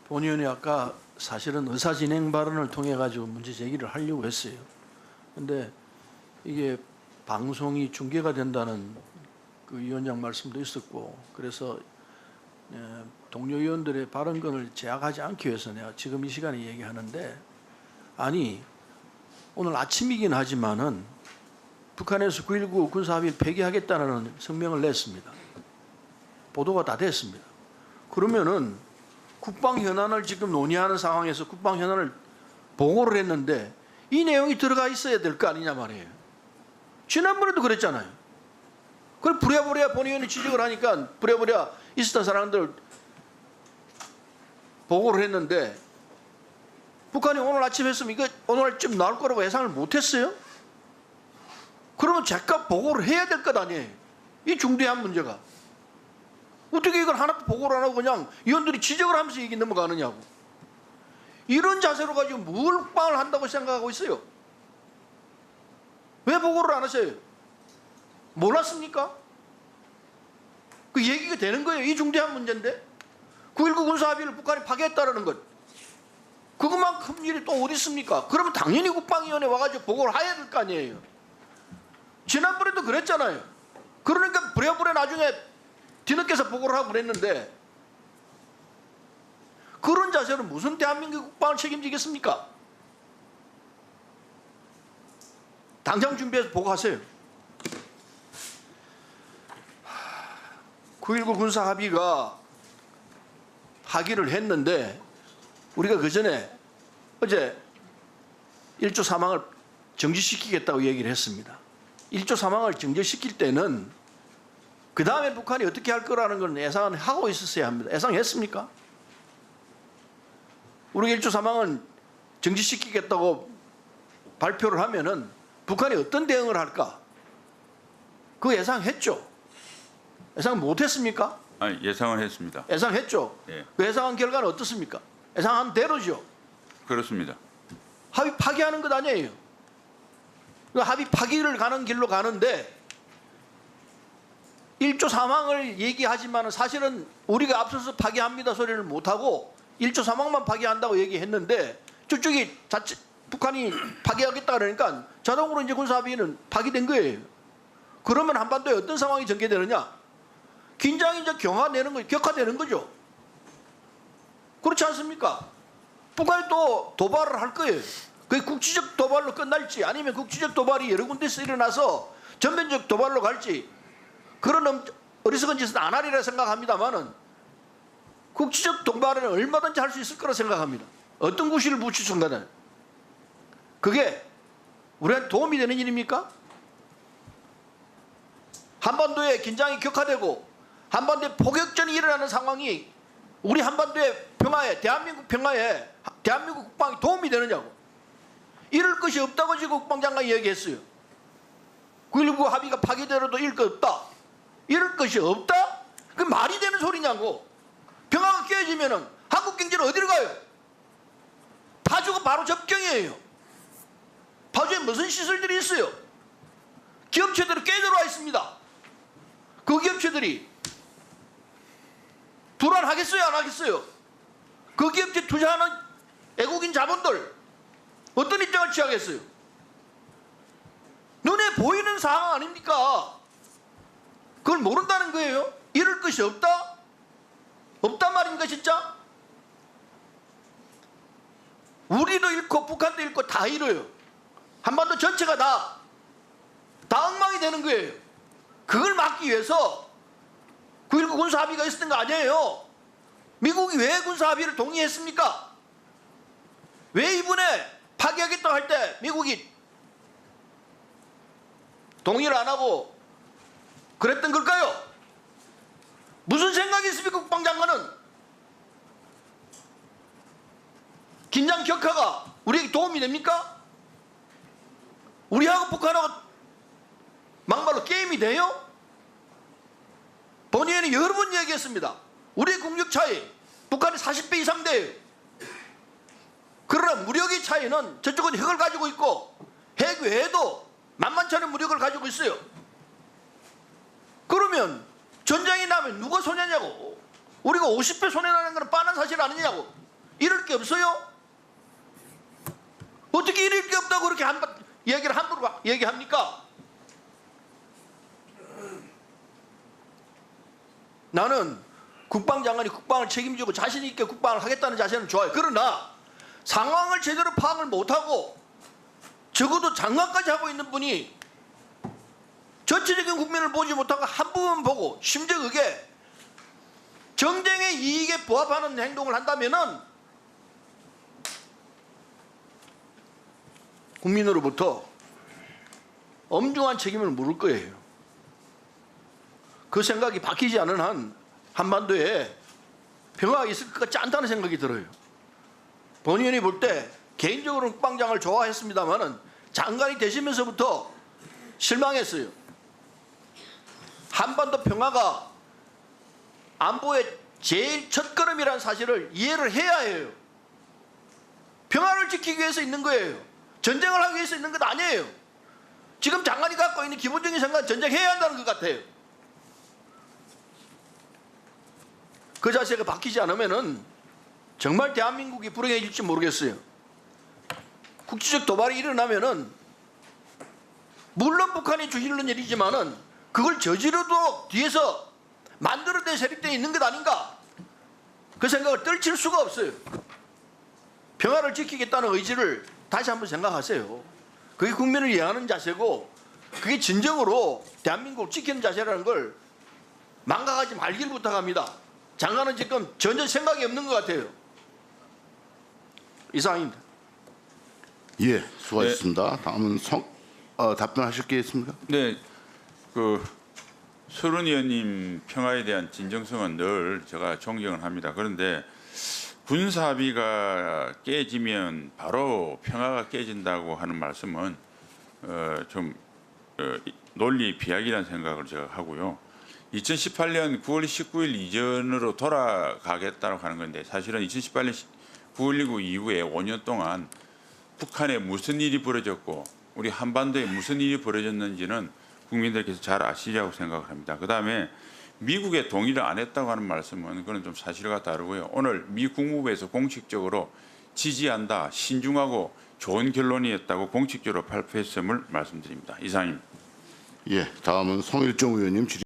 본 의원이 아까 사실은 의사진행 발언을 통해 가지고 문제 제기를 하려고 했어요. 근데 이게 방송이 중계가 된다는 그 위원장 말씀도 있었고, 그래서 동료 의원들의 발언권을 제약하지 않기 위해서 내가 지금 이 시간에 얘기하는데, 아니 오늘 아침이긴 하지만은 북한에서 9.19 군사합의를 폐기하겠다는 성명을 냈습니다. 보도가 다 됐습니다. 그러면은 국방 현안을 지금 논의하는 상황에서 국방 현안을 보고를 했는데 이 내용이 들어가 있어야 될 거 아니냐 말이에요. 지난번에도 그랬잖아요. 그걸 부랴부랴 본 의원이 지적을 하니까 부랴부랴 있었던 사람들 보고를 했는데, 북한이 오늘 아침 했으면 이거 오늘쯤 나올 거라고 예상을 못했어요? 그러면 제가 보고를 해야 될 것 아니에요. 이 중대한 문제가. 어떻게 이걸 하나도 보고를 안 하고 그냥 의원들이 지적을 하면서 얘기 넘어가느냐고. 이런 자세로 가지고 뭘 국방을 한다고 생각하고 있어요? 왜 보고를 안 하세요? 몰랐습니까? 그 얘기가 되는 거예요. 이 중대한 문제인데. 9.19 군사합의를 북한이 파기했다는 것. 그것만큼 일이 또 어디 있습니까? 그러면 당연히 국방위원회 와가지고 보고를 해야 될 거 아니에요. 지난번에도 그랬잖아요. 그러니까 부랴부랴 나중에 뒤늦게서 보고를 하고 그랬는데, 그런 자세로 무슨 대한민국 국방을 책임지겠습니까? 당장 준비해서 보고하세요. 9.19 군사합의가 하기를 했는데, 우리가 그 전에 어제 1조 사망을 정지시키겠다고 얘기를 했습니다. 1조 사망을 정지시킬 때는 그 다음에 북한이 어떻게 할 거라는 건 예상은 하고 있었어야 합니다. 예상했습니까? 우리가 1조 사망은 정지시키겠다고 발표를 하면은 북한이 어떤 대응을 할까? 그거 예상했죠? 예상 못했습니까? 아니, 예상을 했습니다. 예상했죠? 예. 그 예상한 결과는 어떻습니까? 예상한 대로죠? 그렇습니다. 합의 파기하는 것 아니에요. 그 합의 파기를 가는 길로 가는데 1조 사망을 얘기하지만 사실은 우리가 앞서서 파기합니다 소리를 못하고 1조 사망만 파기한다고 얘기했는데, 저쪽이 북한이 파기하겠다 그러니까 자동으로 이제 군사합의는 파기된 거예요. 그러면 한반도에 어떤 상황이 전개되느냐? 긴장이 이제 격화되는 거죠. 그렇지 않습니까? 북한이 또 도발을 할 거예요. 그게 국지적 도발로 끝날지 아니면 국지적 도발이 여러 군데서 일어나서 전면적 도발로 갈지, 그런 어리석은 짓은 안 하리라 생각합니다만은 국지적 도발은 얼마든지 할 수 있을 거라 생각합니다. 어떤 구실을 붙이든 간에. 그게 우리한테 도움이 되는 일입니까? 한반도에 긴장이 격화되고 한반도에 포격전이 일어나는 상황이 우리 한반도의 평화에, 대한민국 평화에, 대한민국 국방에 도움이 되느냐고. 이럴 것이 없다고 지금 국방장관이 얘기했어요. 9.19 합의가 파기되어도 이럴 것 없다. 이럴 것이 없다? 그 말이 되는 소리냐고. 평화가 깨지면은 한국 경제는 어디로 가요? 파주가 바로 접경이에요. 파주에 무슨 시설들이 있어요? 기업체들이 깨들어와 있습니다. 그 기업체들이 불안하겠어요, 안 하겠어요? 그 기업체 투자하는 외국인 자본들 어떤 입장을 취하겠어요? 눈에 보이는 상황 아닙니까? 그걸 모른다는 거예요? 이럴 것이 없다? 없단 말입니까 진짜? 우리도 잃고 북한도 잃고 다 잃어요. 한반도 전체가 다 엉망이 되는 거예요. 그걸 막기 위해서 9.19 군사합의가 있었던 거 아니에요. 미국이 왜 군사합의를 동의했습니까? 왜 이번에 파기하겠다고 할 때 미국이 동의를 안 하고 그랬던 걸까요? 무슨 생각이 있습니까? 국방장관은 긴장 격화가 우리에게 도움이 됩니까? 우리하고 북한하고 막말로 게임이 돼요? 본의원이 여러 번 얘기했습니다. 우리의 국력 차이 북한이 40배 이상 돼요. 그러나 무력의 차이는 저쪽은 핵을 가지고 있고 핵 외에도 만만치 않은 무력을 가지고 있어요. 그러면 전쟁이 나면 누가 손해냐고. 우리가 50배 손해나는 건 뻔한 사실 아니냐고. 이럴 게 없어요? 어떻게 이럴 게 없다고 그렇게 얘기를 함부로 얘기합니까? 나는 국방장관이 국방을 책임지고 자신 있게 국방을 하겠다는 자세는 좋아요. 그러나 상황을 제대로 파악을 못하고 적어도 장관까지 하고 있는 분이 전체적인 국면을 보지 못하고 한 부분 보고 심지어 그게 정쟁의 이익에 부합하는 행동을 한다면은 국민으로부터 엄중한 책임을 물을 거예요. 그 생각이 바뀌지 않은 한 한반도에 평화가 있을 것 같지 않다는 생각이 들어요. 본의원이 볼 때 개인적으로는 국방장을 좋아했습니다마는 장관이 되시면서부터 실망했어요. 한반도 평화가 안보의 제일 첫걸음이라는 사실을 이해를 해야 해요. 평화를 지키기 위해서 있는 거예요. 전쟁을 하기 위해서 있는 것 아니에요. 지금 장관이 갖고 있는 기본적인 생각은 전쟁해야 한다는 것 같아요. 그 자세가 바뀌지 않으면은 정말 대한민국이 불행해질지 모르겠어요. 국제적 도발이 일어나면은 물론 북한이 저지르는 일이지만은 그걸 저지르도 뒤에서 만들어낸 세력들이 있는 것 아닌가? 그 생각을 떨칠 수가 없어요. 평화를 지키겠다는 의지를 다시 한번 생각하세요. 그게 국민을 이해하는 자세고 그게 진정으로 대한민국을 지키는 자세라는 걸 망각하지 말기를 부탁합니다. 장관은 지금 전혀 생각이 없는 것 같아요. 이상입니다. 예, 수고하셨습니다. 다음은 답변하실 게 있습니까? 네, 서른 의원님 평화에 대한 진정성은 늘 제가 존경을 합니다. 그런데 군사합의가 깨지면 바로 평화가 깨진다고 하는 말씀은 논리 비약이라는 생각을 제가 하고요. 2018년 9월 19일 이전으로 돌아가겠다고 하는 건데 사실은 2018년 9.19 이후에 5년 동안 북한에 무슨 일이 벌어졌고 우리 한반도에 무슨 일이 벌어졌는지는 국민들께서 잘 아시리라고 생각을 합니다. 그다음에 미국의 동의를 안 했다고 하는 말씀은 그건 좀 사실과 다르고요. 오늘 미 국무부에서 공식적으로 지지한다, 신중하고 좋은 결론이었다고 공식적으로 발표했음을 말씀드립니다. 이상입니다. 예, 다음은 송일정 의원님 질의.